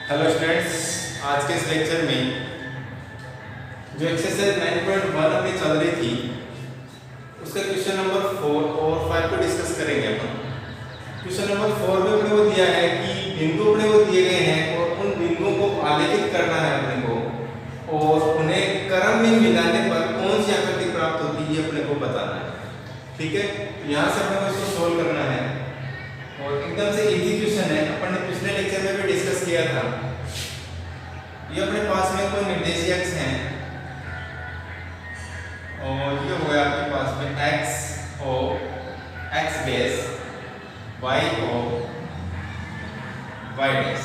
Hello students, आज के इस लेक्चर में जो एक्सरसाइज 9.1 अपनी चल रही थी उसका क्वेश्चन नंबर 4 और 5 को डिस्कस करेंगे अपन। क्वेश्चन नंबर 4 में अपने को दिया है कि बिंदु अपने को दिए गए हैं और उन बिंदुओं को आलेखित करना है अपने को और उन्हें क्रम में मिलाने पर कौन सी आकृति प्राप्त होती है अपने को बताना है। ठीक है, यहाँ से अपने को इसको सोल्व करना है और एकदम से इजी क्वेश्चन है। अपन ने पिछले लेक्चर में भी डिस्कस किया था। ये अपने पास में कोई निर्देशीय अक्ष है और ये हो गया आपके पास में x o x base y o y base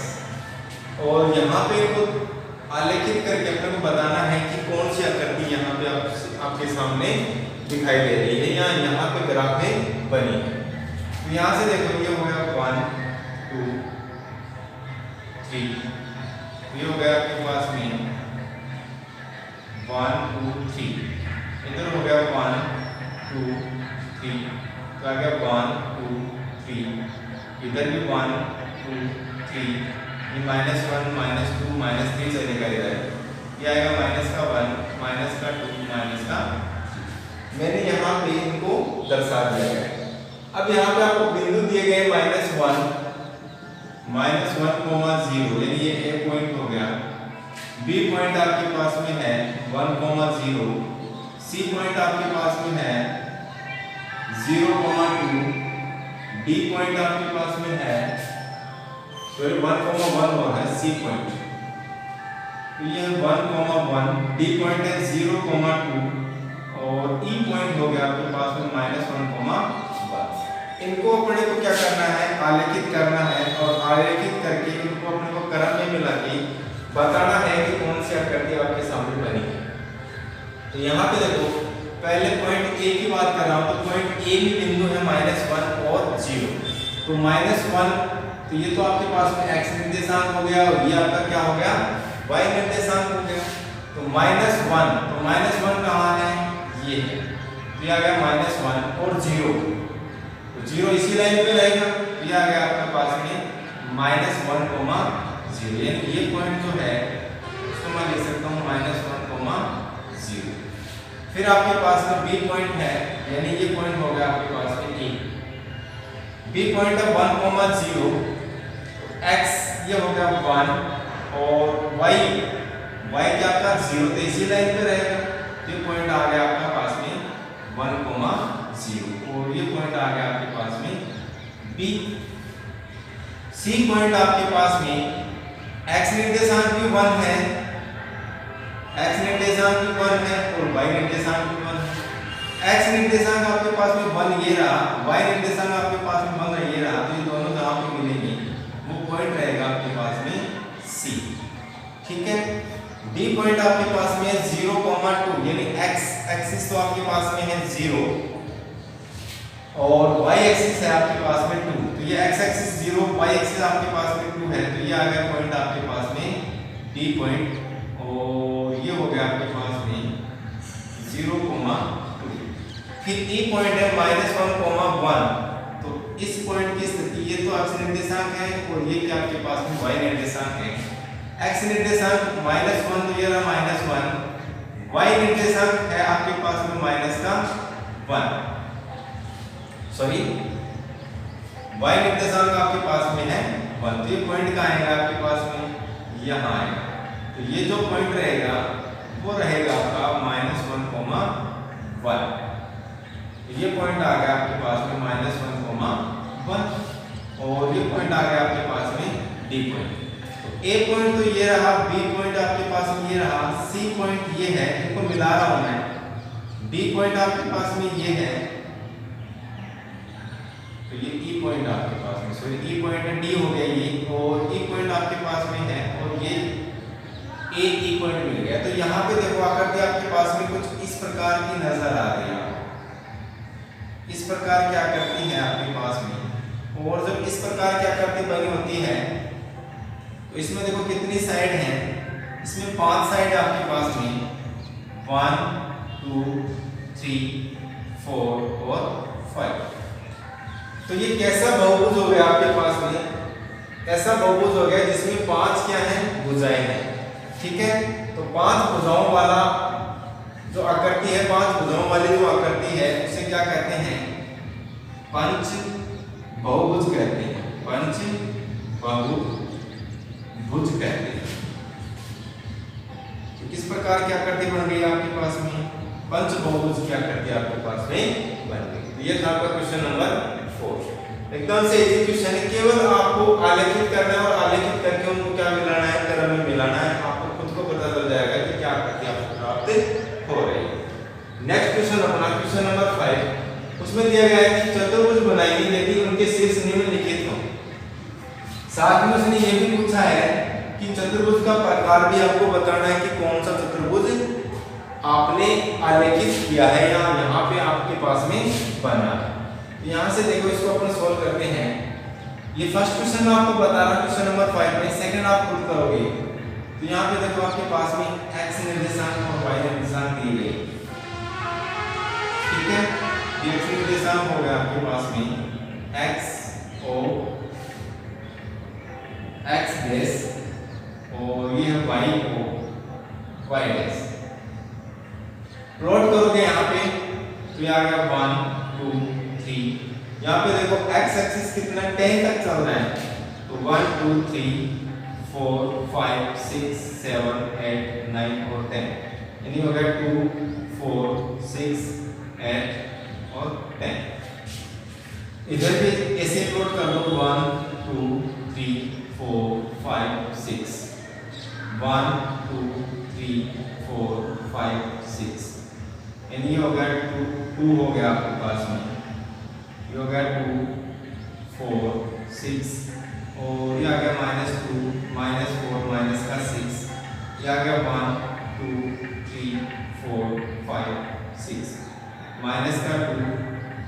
और यहाँ पे इनको आलेखित करके अपने को बताना है कि कौन सी आकृति यहाँ पे आपके सामने दिखाई दे रही है या यहाँ पे ग्राफ में बनी है। तो यहाँ से देखो ये हो गया 1 2 3, ये हो गया आपके पास में 1 2 3, इधर हो गया 1 2 3, तो आ गया 1 2 3, इधर भी 1 2 3, ये -1 -2 -3 चलेगा इधर, ये आएगा माइनस का 1 माइनस का 2 माइनस का, मैंने यहाँ पे इनको दर्शा दिया है। अब यहाँ पे आपको बिंदु दिए गए -1 -1, 0 यानी ये ए पॉइंट हो गया, बी पॉइंट आपके पास में है 1, 0, सी पॉइंट आपके पास में है 0, 2, डी पॉइंट आपके पास में है 1, 1 और है सी पॉइंट, तो ये 1, 1, डी पॉइंट है 0, 2 और ई पॉइंट हो गया आपके पास में -1, 1। इनको अपने को क्या करना है, आलेखित करना है और आलेखित करके इनको अपने को क्रम में मिला के बताना है कि कौन सी आकृति आपके सामने बनी है। तो यहाँ पे देखो पहले पॉइंट ए की बात कर रहा हूँ, तो पॉइंट ए में बिंदु है -1 और 0, तो -1 तो ये तो आपके पास में x निर्देशांक हो गया और ये आपका क्या हो गया y निर्देशांक हो गया। तो -1, तो -1 कहाँ है, ये है, तो ये आ गया -1 और 0, तो 0 इसी लाइन पे रहेगा, तो ये आ गया आपके पास में -1, 0, यानी ये पॉइंट जो है उसको मैं लिख सकता हूँ -1, 0। फिर आपके पास में बी पॉइंट है, यानी ये पॉइंट हो गया आपके पास में ए, बी पॉइंट है 1, 0, x ये हो गया 1 और y क्या आपका 0, तो इसी लाइन पे रहेगा, तो ये पॉइंट आ गया आपका पास में 1, 0 और ये पॉइंट आ गया आपके पास में b। सी पॉइंट आपके पास में x निर्देशांक भी 1 है, x निर्देशांक भी 1 है और y निर्देशांक भी 1 है। x निर्देशांक आपके पास में 1 ये रहा, y निर्देशांक आपके पास में 1 ये रहा, तो ये दोनों जहां पे मिलेंगे वो पॉइंट रहेगा आपके पास में C। ठीक है, D पॉइंट आपके पास में 0, 2 यानी x एक्सिस तो आपके पास में है 0 और y एक्सिस है आपके पास में 2, तो ये x एक्सिस 0, y एक्सिस आपके पास में 2 है, तो ये आ गया पॉइंट आपके पास में D पॉइंट और ये हो गया आपके पास में 0, 2। फिर E पॉइंट है -1, 1, तो इस पॉइंट की स्थिति ये तो x निर्देशांक है और ये क्या आपके पास में y निर्देशांक है। x निर्देशांक -1 तो ये रहा -1, y निर्देशांक है आपके पास में -1, सॉरी y निर्देशांक आपके पास में है 1, तो ये पॉइंट कहाँ आएगा आपके पास में, यहाँ आएगा, तो ये जो पॉइंट रहेगा वो रहेगा आपका -1, 1, ये पॉइंट आ गया आपके पास में -1, 1 और ये पॉइंट आ गया आपके पास में D पॉइंट। तो A पॉइंट तो ये रहा, B पॉइंट आपके पास में ये रहा, C पॉइंट ये है, इनको मिला रहा हूं मैं, D पॉइंट आपके पास में ये है, तो ये E पॉइंट आपके पास में, सॉरी E पॉइंट है, D हो गया ये और E पॉइंट आपके पास में है और ये A E पॉइंट मिल गया। तो यहाँ पे देखो आकृति आपके पास में कुछ इस प्रकार की नजर आ रही है, इस प्रकार क्या करती है आपके पास में, और जब इस प्रकार की आकृति बनी होती है तो इसमें देखो कितनी साइड हैं, इसमें 5 साइड आपके पास में 1 2 3 4 और 5। तो ये कैसा बहुभुज हो गया आपके पास में, ऐसा बहुभुज हो गया जिसमें 5 क्या है, भुजाएं हैं। ठीक है, तो 5 भुजाओं वाला जो आकृति है, 5 भुजाओं वाली जो आकृति है उसे क्या कहते हैं, पंच बहुभुज कहते हैं, पंच बहुभुज कहते हैं। तो किस प्रकार की आकृति बन गई आपके पास में, पंच बहुभुज की आकृति आपके पास में बन गई। तो ये था आपका क्वेश्चन नंबर 4। एकदम से इजी क्वेश्चन है, केवल आपको आलेखित करना है और आलेखित करके उनको क्या मिलाना है, क्रम में मिलाना है। आपको खुद को पता चल जाएगा कि क्या आकृति आपको प्राप्त हो रही है। नेक्स्ट क्वेश्चन अपना क्वेश्चन नंबर 5, उसमें दिया गया है कि चतुर्भुज बनाइए यदि उनके शीर्ष निम्नलिखित हो। साथ में उसने ये भी पूछा है कि चतुर्भुज का प्रकार भी आपको बताना है कि कौन सा चतुर्भुज आपने आलेखित किया है या यहाँ पे आपके पास में बना है। यहाँ से देखो, इसको अपन सोल्व करते हैं। ये फर्स्ट क्वेश्चन मैं आपको बता रहा हूँ क्वेश्चन नंबर 5 में, सेकंड आप खुद करोगे। तो यहाँ पे देखो आपके पास में x निर्देशांक और y निर्देशांक दिए गए। ठीक है, ये x निर्देशांक हो गया आपके पास में x डैश और ये है y डैश। प्लॉट करोगे यहाँ पे तो ये आ गया 1 2 3। यहाँ पे देखो x एक्सिस कितना 10 तक चल रहा है, तो 1 2 3 4 5 6 7 8 9 और 10, यानी हो गया 2 4 6 8 और 10। इधर भी ऐसे प्लॉट कर दो 1 2 3 4 5 6 1 2 3 4 5 6, यानी हो गया 2 हो गया आपके पास में, ये हो गया 2 4 6 और ये आ गया -2 -4 माइनस का 6, ये आ गया 1 2 3 4 5 6, माइनस का 2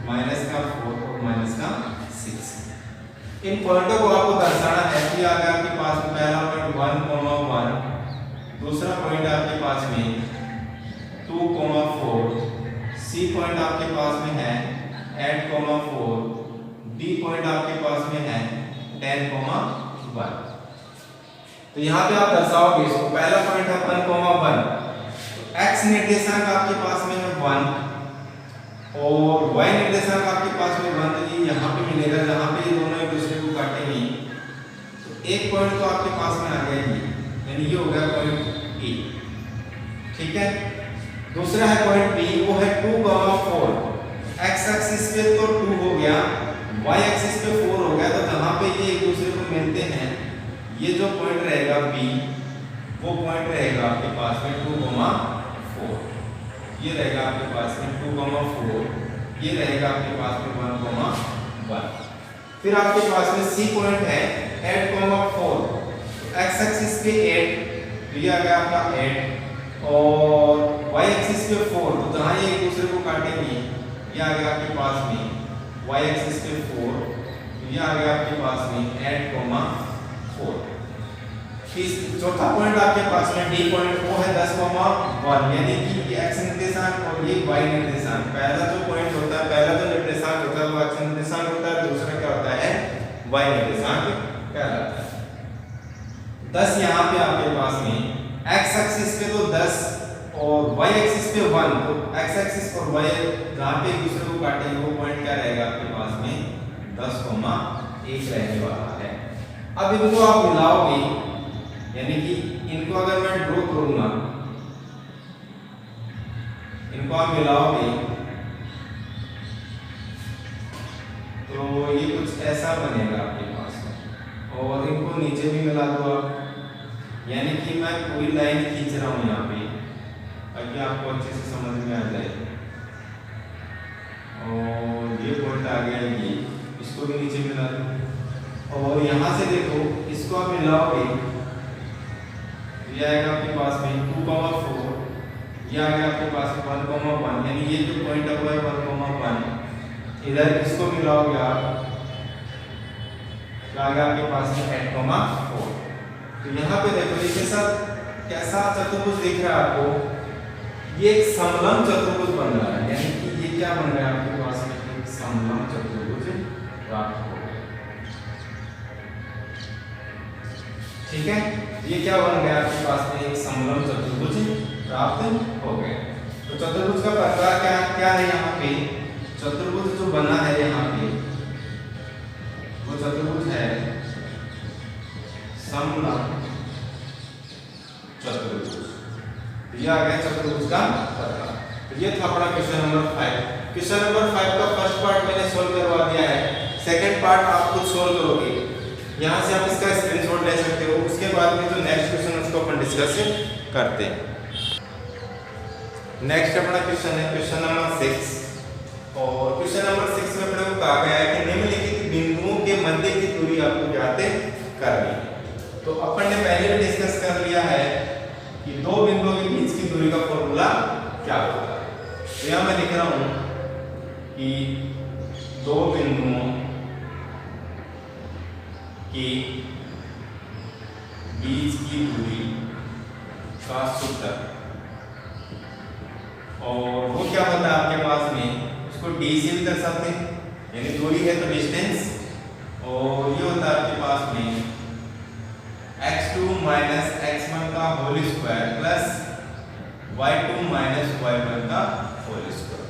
माइनस का 4 और माइनस का 6। इन पॉइंटों को आपको दर्शाना है कि आ गया आपके पास में पहला पॉइंट 1, 1, दूसरा पॉइंट आपके पास में 2, 4, सी पॉइंट आपके पास में है 8, 4, डी पॉइंट आपके पास में है 10, 1। तो यहाँ पे आप दर्शाओगे इसको। पहला पॉइंट है 1, 1, तो x निर्देशांक आपके पास में है 1 और y निर्देशांक आपके पास में 1, तो ये यहाँ पे मिलेगा जहाँ पे ये दोनों एक दूसरे को काटेंगे। तो एक पॉइंट तो आपके पास में आ गया, यानी ये हो गया पॉइंट ए। ठीक है, दूसरा है पॉइंट बी, वो है 2, 4। x एक्सिस पे तो 2 हो गया, y एक्सिस पे 4 हो गया, तो जहां पे ये एक दूसरे को मिलते हैं ये जो पॉइंट रहेगा b, वो पॉइंट रहेगा आपके पास में 2, 4। ये रहेगा आपके पास में 2, 4, ये रहेगा आपके पास में 1, 1। फिर आपके पास में c पॉइंट है 8, 4, तो x एक्सिस पे 8, तो ये आ गया आपका 8 और y एक्सिस पे 4, तो जहां ये एक दूसरे को काटेंगे ये आ गया आपके पास में y एक्सिस पे 4, तो ये आ गया आपके पास में 8, 4। चौथा पॉइंट आपके पास में डी पॉइंट, वो है 10, 1, यानी कि ये x निर्देशांक और ये y निर्देशांक। पहला जो पॉइंट होता है, पहला जो निर्देशांक होता है वो x निर्देशांक होता है, दूसरा क्या होता है y निर्देशांक कहलाता है। 10 यहाँ पे आपके पास में x एक्सिस पे तो 10 और y एक्सिस पे 1, तो x एक्सिस और y जहाँ पे एक दूसरे को काटेंगे वो पॉइंट क्या रहेगा आपके पास में 10, 1 रहने वाला है। अब इनको आप मिलाओगे, यानी कि इनको अगर मैं ड्रॉ करूंगा, इनको आप मिलाओगे तो ये कुछ ऐसा बनेगा आपके पास में, और इनको नीचे भी मिला दो आप, यानी कि मैं पूरी लाइन खींच रहा हूं यहाँ पे ताकि आपको अच्छे से समझ में आ जाए। और ये पॉइंट आ गया, ये इसको भी नीचे मिला दो और यहाँ से देखो इसको आप मिलाओगे, ये आएगा आपके पास में 2, 4, ये आ गया आपके पास 1, 1, यानी ये जो पॉइंट है वो है 1, 1। इधर इसको मिलाओगे आप तो आ गया आपके पास में 8, 4। तो यहाँ पे देखो ये कैसा चतुर्भुज दिख रहा है आपको, ये एक समलंब चतुर्भुज बन रहा है, यानी कि ये क्या बन रहा है आपके पास में एक समलंब चतुर्भुज प्राप्त हो गया। ठीक है, ये क्या बन गया आपके पास में, एक समलंब चतुर्भुज प्राप्त हो गया। तो चतुर्भुज का प्रकार क्या क्या है यहाँ पे, चतुर्भुज जो बना है यहाँ पे वो चतुर्भुज है समलंब चतुर्भुज। ये आ गया चतुर्भुज का प्रकार। तो ये था अपना क्वेश्चन नंबर 5। क्वेश्चन नंबर 5 का फर्स्ट पार्ट मैंने सोल्व करवा दिया है, सेकंड पार्ट आप खुद सोल्व करोगे। यहाँ से आप इसका स्क्रीनशॉट ले सकते हो, उसके बाद में जो नेक्स्ट क्वेश्चन उसको अपन डिस्कस करते हैं। नेक्स्ट अपना क्वेश्चन है क्वेश्चन नंबर 6, और क्वेश्चन नंबर 6 में अपने को कहा गया है कि निम्नलिखित बिंदुओं के मध्य की दूरी आपको ज्ञात करनी है। तो अपन ने पहले भी डिस्कस कर लिया है कि दो बिंदुओं के बीच की दूरी का फॉर्मूला क्या होता है। तो यहाँ मैं लिख रहा हूं कि दो बिंदुओं के बीच की दूरी का सूत्र, और वो क्या होता है आपके पास में, उसको d से भी दर्शाते हैं, यानी दूरी है तो डिस्टेंस, और ये होता है आपके पास में x2 माइनस x1 का whole square plus y2 minus y1 का होल स्क्वायर।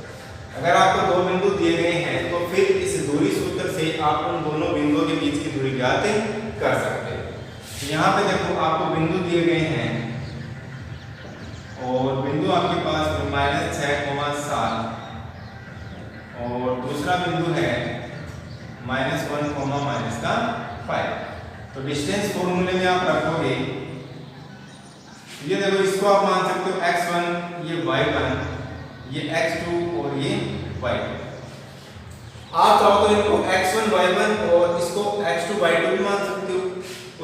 अगर आपको दो बिंदु दिए गए हैं तो फिर इस दूरी सूत्र से आप उन दोनों बिंदुओं के बीच की दूरी ज्ञात कर सकते हैं। यहाँ पे देखो आपको बिंदु दिए गए हैं, और बिंदु आपके पास में -6,7 और दूसरा बिंदु है -1, -5। तो डिस्टेंस फॉर्मूले में आप रखोगे, ये देखो इसको आप मान सकते हो x1, ये y1, ये x2 और ये y2। आप चाहो तो इनको x1 y1 और इसको x2 y2 भी मान सकते हो,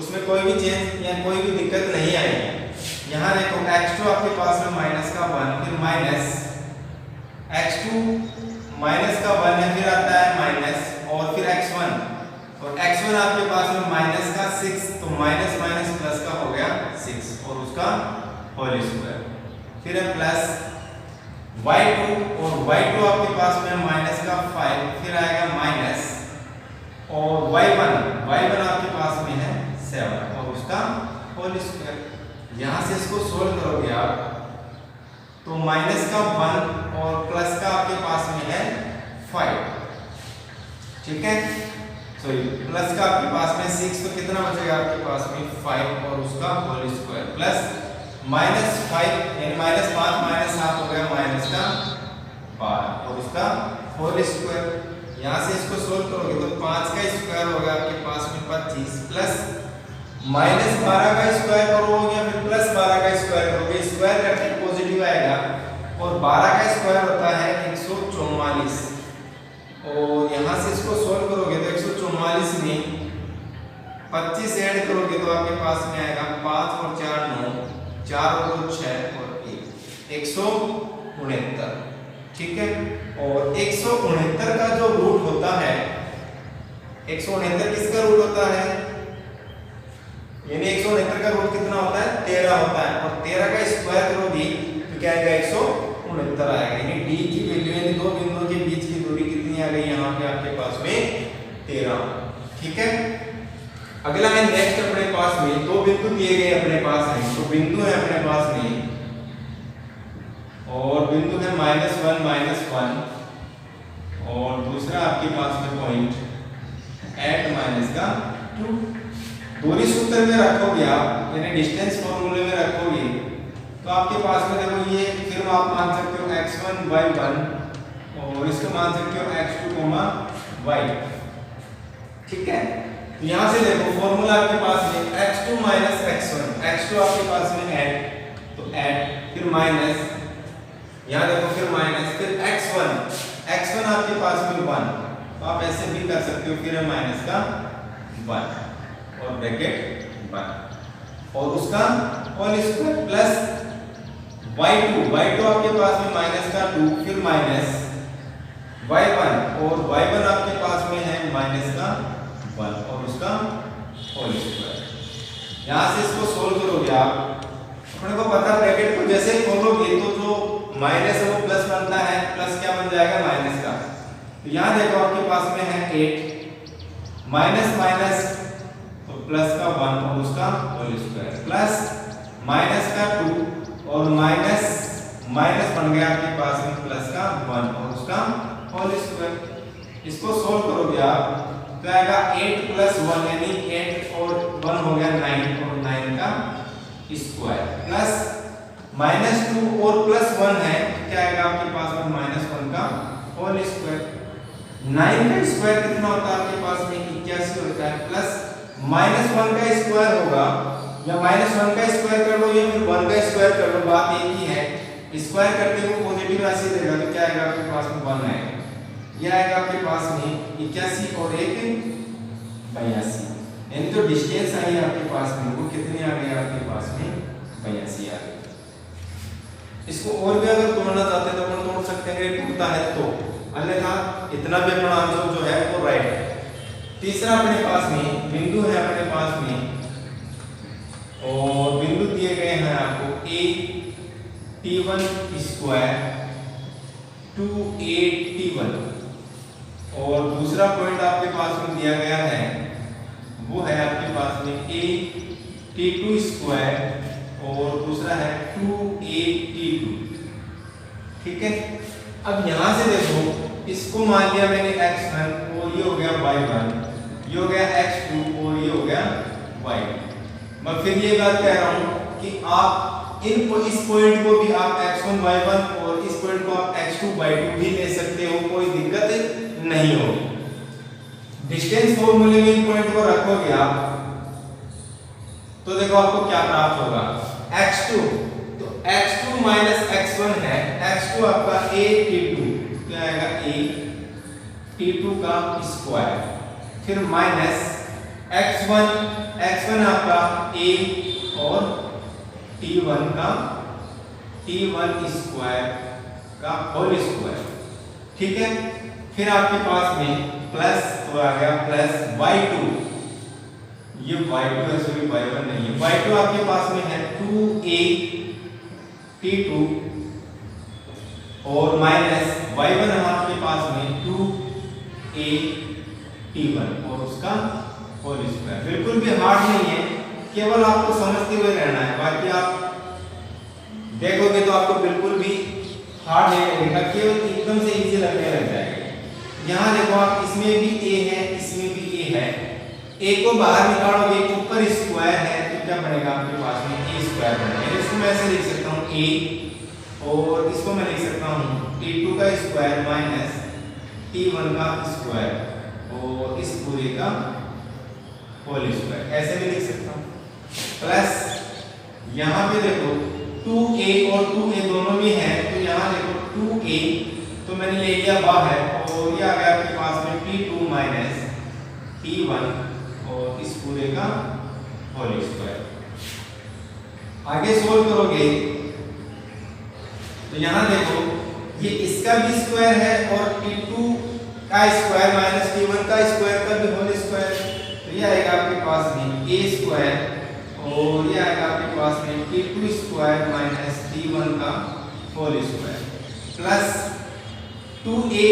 उसमें कोई भी चेंज या कोई भी दिक्कत नहीं आएगी। यहाँ देखो x2 आपके पास में -1, फिर माइनस x2 -1 है, फिर आता है माइनस, और फिर x1, और x1 आपके पास में -6, तो माइनस माइनस प्लस का हो गया 6 और उसका होल स्क्वायर, फिर है प्लस y2, और y2 आपके पास में -5, फिर आएगा माइनस, और y1 आपके पास में है 7 और उसका होल स्क्वायर। यहाँ से इसको सोल्व करोगे आप तो -1 और प्लस का आपके पास में है 5, ठीक है, सॉरी प्लस का आपके पास में 6, तो कितना बचेगा आपके पास में 5 और उसका होल स्क्वायर, प्लस -5 यानी -5 -7 हो गया -12 और उसका होल स्क्वायर। यहाँ से इसको सोल्व करोगे तो 5 का स्क्वायर होगा आपके पास में 25, प्लस -12 का स्क्वायर करोगे या फिर +12 का स्क्वायर करोगे, स्क्वायर करके पॉजिटिव आएगा, और 12 का स्क्वायर होता है 144, और यहाँ से इसको सोल्व करोगे तो 144 में 25 ऐड करोगे तो आपके पास में आएगा 5 और 4 9, 4 और 2 6 और 1 169, ठीक है। और 169 का जो रूट होता है, 169 किसका रूट होता है, यानी 169 का रूट कितना होता है 13 होता है, और 13 का स्क्वायर करोगे तो क्या आएगा 169 आएगा, यानी d की वैल्यू यानी दो बिंदुओं के बीच की दूरी कितनी आ गई यहाँ पे आपके पास में 13, ठीक है। अगला है नेक्स्ट अपने पास में दो बिंदु दिए गए अपने पास है, तो बिंदु है अपने पास में, और बिंदु है -1 और दूसरा आपके पास में पॉइंट @-2। दूरी सूत्र में रखोगे आप, यानी डिस्टेंस फॉर्मूले में रखोगे तो आपके पास में देखो ये फिर आप मान सकते हो x1 y1 और इसको मान सकते हो x2 y, ठीक है। तो यहाँ से देखो फॉर्मूला आपके पास में x2 x1, x2 आपके पास में ऐड, तो ऐड फिर माइनस, यहाँ देखो फिर माइनस, फिर x1 आपके पास में 1, तो आप ऐसे भी कर सकते हो, फिर है माइनस का 1 और ब्रैकेट 1 और उसका होल स्क्वायर, प्लस y2 आपके पास में -2, फिर माइनस y1 और y1 आपके पास में है -1 और उसका होल स्क्वायर। यहाँ से इसको सोल्व करोगे आप, अपने को पता ब्रैकेट को जैसे ही खोलोगे तो जो माइनस है वो प्लस बनता है, प्लस क्या बन जाएगा माइनस का। तो यहाँ देखो आपके पास में है 8 माइनस माइनस तो प्लस का 1 और उसका होल स्क्वायर प्लस माइनस का 2 और माइनस बन गया आपके पास में प्लस का 1 और उसका होल स्क्वायर। इसको सोल्व करोगे आप तो आएगा 8 प्लस 1 यानी 8 और 1 हो गया 9 और 9 का स्क्वायर प्लस माइनस 2 और प्लस 1 है क्या आएगा आपके पास में -1 का होल स्क्वायर। 9 का स्क्वायर कितना होता है आपके पास में 81 होता है प्लस -1 का स्क्वायर होगा या -1 का स्क्वायर कर लो या फिर 1 का स्क्वायर कर लो, बात एक ही है। स्क्वायर करते हुए पॉजिटिव राशि देगा तो क्या आएगा आपके पास में 1 आएगा। यह आएगा आपके पास में 81 और 1 82 यानी जो डिस्टेंस आई है आपके पास में वो कितनी आ गई आपके पास में 82 आ गई। इसको और भी अगर तोड़ना चाहते हैं तो अपन तोड़ सकते हैं, टूटता है तो, अन्यथा इतना भी अपना आंसर जो है वो राइट है। तीसरा अपने पास में बिंदु है अपने पास में और बिंदु दिए गए हैं आपको a t1 square 2a t1 और दूसरा पॉइंट आपके पास में दिया गया है वो है आपके पास में a t2 स्क्वायर और दूसरा है 2a t2। ठीक है, अब यहां से देखो इसको मान लिया मैंने x1 और ये हो गया y1, ये हो गया x2 और ये हो गया y2। मैं फिर ये बात कह रहा हूं कि आप इस पॉइंट को भी आप x1 y1 और इस पॉइंट को आप x2 y2 भी ले सकते हो, कोई दिक्कत नहीं होगी। डिस्टेंस फॉर्मूले में इन पॉइंट को रखोगे आप तो देखो आपको क्या प्राप्त होगा x2, तो x2 माइनस x1 है, x2 आपका a t2 क्या आएगा a t2 का स्क्वायर फिर माइनस x1 आपका a और t1 का t1 स्क्वायर का होल स्क्वायर। ठीक है, फिर आपके पास में प्लस तो आ गया प्लस y2, ये y2 है सॉरी y1 नहीं है, y2 आपके पास में है 2a t2 और माइनस y1 है आपके पास में 2a t1 और उसका होल स्क्वायर। बिल्कुल भी हार्ड नहीं है, केवल आपको समझते हुए रहना है, बाकी आप देखोगे तो आपको बिल्कुल भी हार्ड नहीं लगेगा, केवल एकदम से इजी लगने लग जाएगा। यहाँ देखो आप इसमें भी a है इसमें भी a है, a को बाहर निकालोगे ऊपर स्क्वायर है तो क्या बनेगा आपके पास में a स्क्वायर बनेगा। इसको मैं ऐसे लिख सकता हूँ a और इसको मैं लिख सकता हूँ t2 का स्क्वायर माइनस t1 का स्क्वायर और इस पूरे का होल स्क्वायर, ऐसे भी लिख सकता हूँ। प्लस यहाँ पे देखो 2a और 2a दोनों भी हैं तो यहाँ देखो 2a तो मैंने ले लिया बाहर और ये आ गया आपके पास में t2 माइनस t1 और इस पूरे का होल स्क्वायर। आगे सोल्व करोगे तो यहाँ देखो ये इसका भी स्क्वायर है और t2 का स्क्वायर माइनस t1 का स्क्वायर का भी होल स्क्वायर, तो ये आएगा आपके पास में a स्क्वायर और ये आएगा आपके पास में t2 स्क्वायर माइनस t1 का होल स्क्वायर प्लस 2a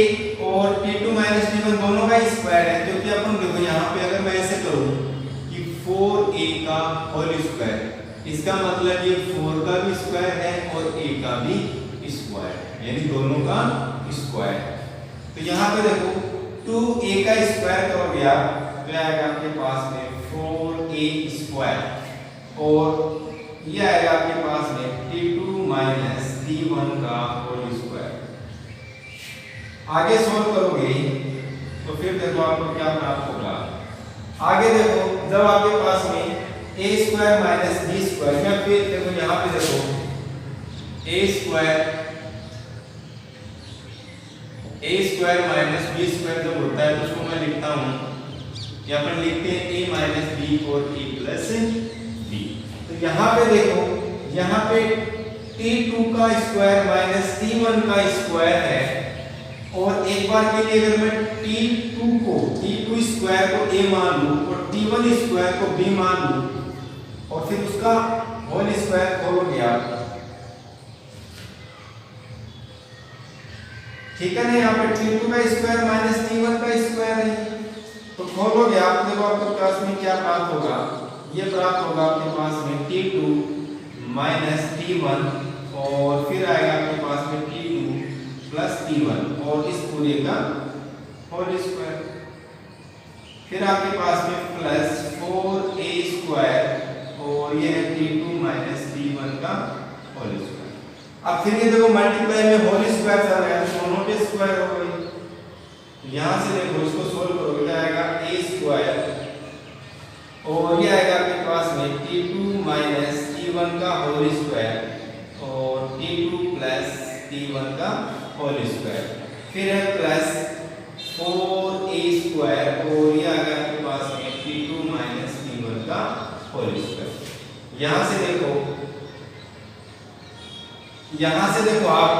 और t2 माइनस t1 दोनों का स्क्वायर है, क्योंकि अपन देखो यहाँ पे अगर मैं ऐसे करूँ कि 4a का होल स्क्वायर, इसका मतलब ये 4 का भी स्क्वायर है और a का भी स्क्वायर, यानी दोनों का स्क्वायर। तो यहाँ पे देखो 2a का स्क्वायर करोगे आप तो आएगा आपके पास में 4a स्क्वायर और ये आएगा आपके पास में t2 माइनस t1 का होल स्क्वायर। आगे सोल्व करोगे तो फिर देखो आपको क्या प्राप्त होगा। आगे देखो जब आपके पास में a square minus b square, या फिर देखो यहाँ पे देखो a square minus b square जब होता है तो उसको मैं लिखता हूँ, यहाँ पर लिखते हैं a माइनस b और a प्लस b। तो यहाँ पे देखो यहाँ पे t2 का स्क्वायर माइनस t1 का स्क्वायर है और एक बार के लिए अगर मैं t2 स्क्वायर को a मान लूँ और t1 स्क्वायर को b मान लूँ और फिर उसका होल स्क्वायर खोलोगे आप, ठीक है ना। यहाँ पे t2 का स्क्वायर माइनस t1 का स्क्वायर है तो खोलोगे आप, देखो आपके पास में क्या प्राप्त होगा, ये प्राप्त होगा आपके पास में t2 माइनस t1 और फिर आएगा आपके पास में t2 प्लस t1 और इस पूरे का होल स्क्वायर, फिर आपके पास में प्लस 4a स्क्वायर और ये है t2 माइनस t1 का होल स्क्वायर। अब फिर ये देखो मल्टीप्लाई में होल स्क्वायर आ रहा है, दोनों पे स्क्वायर हो गई। यहां से देखो इसको सोल्व करोगे क्या आएगा, a स्क्वायर और ये आएगा आपके पास में t2 माइनस t1 का होल स्क्वायर और t2 प्लस t1 का होल स्क्वायर, फिर है प्लस 4a स्क्वायर और ये आ गया आपके पास में t2 माइनस t1 का होल स्क्वायर। यहां से देखो आप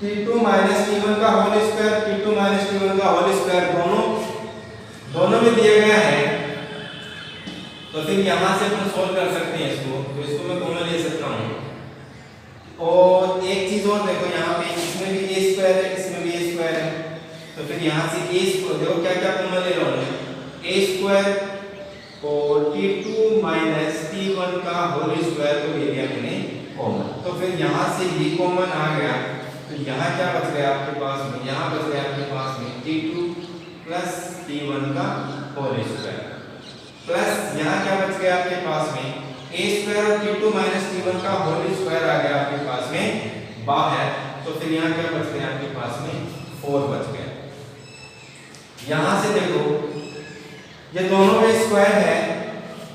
t2 माइनस t1 का whole square, t2 minus t1 का होल स्क्वायर दोनों में दिए गए हैं, तो फिर यहां से हम सोल्व कर सकते हैं इसको, तो इसको मैं कॉमन ले सकता हूं। और एक चीज और देखो, यहाँ पे इसमें भी a स्क्वायर है, इसमें भी a स्क्वायर है, तो फिर यहाँ से a स्क्वायर देखो क्या क्या कॉमन ले रहा हूं मैं, a स्क्वायर और t2 माइनस t1 का होल स्क्वायर को ले लिया मैंने कॉमन, तो फिर यहाँ से भी कॉमन आ गया, तो यहाँ क्या बच गया आपके पास में, यहाँ बच गया आपके पास में t2 प्लस t1 का होल स्क्वायर, प्लस यहाँ क्या बच गया आपके पास में a स्क्वायर और t2 माइनस t1 का होल स्क्वायर आ गया आपके पास में बाहर, तो फिर यहाँ क्या बच गया आपके पास में 4 बच गया। यहाँ से देखो ये दोनों में स्क्वायर है,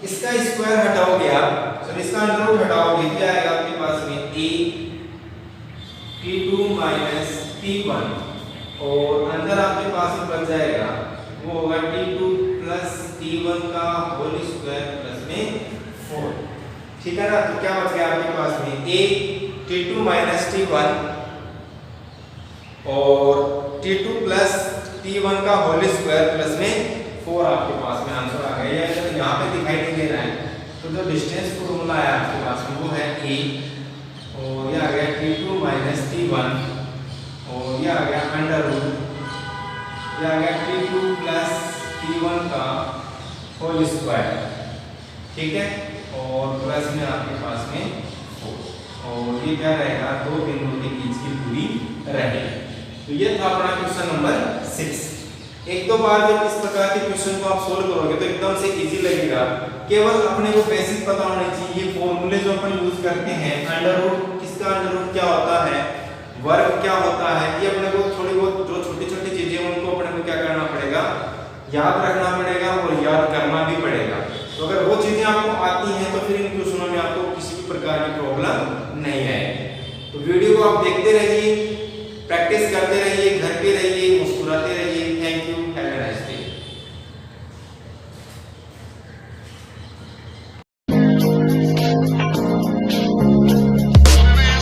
इसका स्क्वायर हटाओगे आप, तो इसका अंडर रूट हटाओगे, क्या आएगा आपके पास में a t2 माइनस t1 और अंदर आपके पास में बच जाएगा वो होगा t2 प्लस t1 का होल स्क्वायर प्लस में 4, ठीक है ना। तो क्या बच गया आपके पास में a t2 माइनस t1 और t2 प्लस t1 का होल स्क्वायर प्लस में 4 आपके पास में आंसर आ गया। ये अगर यहाँ पे दिखाई नहीं दे रहा है तो जो डिस्टेंस फॉर्मूला है आपके पास में वो है a और ये आ गया t2 माइनस t1 और ये आ गया अंडर रूट, ये आ गया t2 प्लस t1 का होल स्क्वायर, ठीक है, और प्लस में आपके पास में 4 और ये क्या रहेगा, 2 बिंदुओं के बीच की दूरी रहेगी। तो ये था अपना क्वेश्चन नंबर 6। एक दो बार जब इस प्रकार के क्वेश्चन को आप सोल्व करोगे तो एकदम से इजी लगेगा, केवल अपने को बेसिक पता होने चाहिए। फॉर्मूले जो अपन यूज करते हैं, अंडर रूट, इसका अंडर रूट क्या होता है, वर्ग क्या होता है, ये अपने को थोड़ी बहुत जो छोटी छोटी चीजें उनको अपने को क्या करना पड़ेगा, याद रखना पड़ेगा और याद करना भी पड़ेगा। तो अगर वो चीजें आपको आती हैं तो फिर इन क्वेश्चनों में आपको किसी भी प्रकार की प्रॉब्लम नहीं आएगी। तो वीडियो को आप देखते रहिए, प्रैक्टिस करते रहिए।